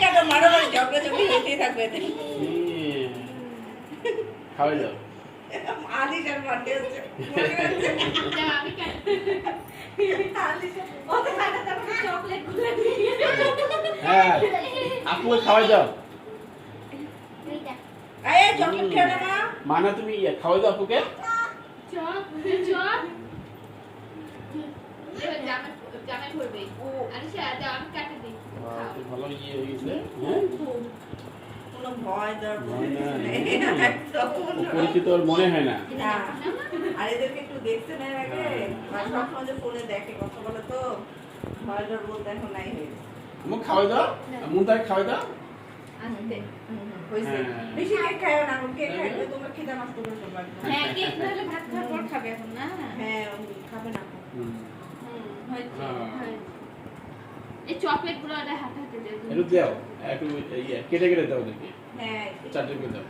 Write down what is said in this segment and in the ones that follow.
কেন মারামারি ঝগড়াঝগড়ি হইতেই থাকবে খাওয়াই দাও আলিশার বার্থডে হচ্ছে হ্যাঁ আপু খাওয়াই দাও এই চকলেট খেও না মা মানা তুমি খাওয়াই দাও আপুকে ভালো ইয়ে হয়ে গেছে কোনো ভয় ডর পরিচিত ওর মনে হয় না আর এদেরকে একটু দেখতে নেয় আগে সবসময় যে ফোনে দেখে কথা বলে তো ভয় ডর বলতে এখন নাই হয়ে গেছে মুখ খাওয়াই দাও মুনতাকে খাওয়াই দাও বেশি কেক খাইও না কেক খাইলে তোমার খিদা নষ্ট করে ফেলবে হ্যাঁ কেক তাহলে ভাত খাওয়ার পর খাবে এখন না হ্যাঁ খাবে না এই চকলেট গুলো হাতে হাতে দিয়ে একটু দাও একটু কেটে কেটে দাও দেখি হ্যাঁ চারটে করে দাও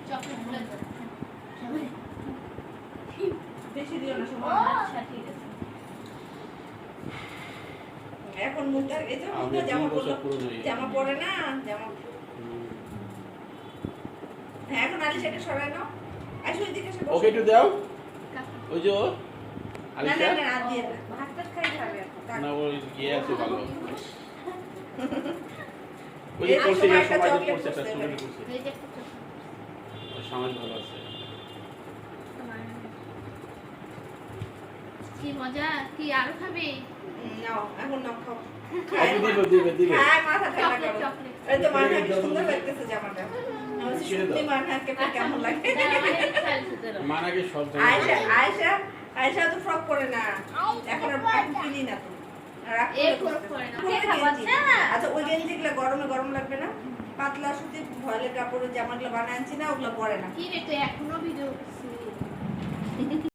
চকলেট গুলো বেশি দিও না সময় আচ্ছা ঠিক আছে এখন মুখটা এই যে মুখটা জামা পরে না জামা হ্যাঁ এখন আলিশ এটা সরাই নাও আসো এদিকে এসে বসো ওকে একটু দাও ওই যে না আলিশা না না দিয়ে না ভাতটা খাই খাবে এখন না ওই গিয়ে আছে ভালো ওই যে করছে না সবাই যে করছে একটা চুরি করছে এই যে ওর সমাজ ভালো আছে কি মজা কি আরো খাবে নাও এখন নাও খাও দিবে হ্যাঁ মাথা ঠান্ডা করো চকলেট এই তো মাথা কি সুন্দর লাগতেছে জামাটা আমি সত্যি মাথাকে কেমন লাগে মানাকে সব আয়েশা আয়েশা আয়েশা তো ফ্রক পরে না এখন আর কিনি না তো আচ্ছা ওই গেঞ্জিগুলো গরমে গরম লাগবে না পাতলা সুতি ভয়েলের কাপড়ের জামাগুলো বানায় আনছি না ওগুলো পরে না কি রে তুই এখনো ভিডিও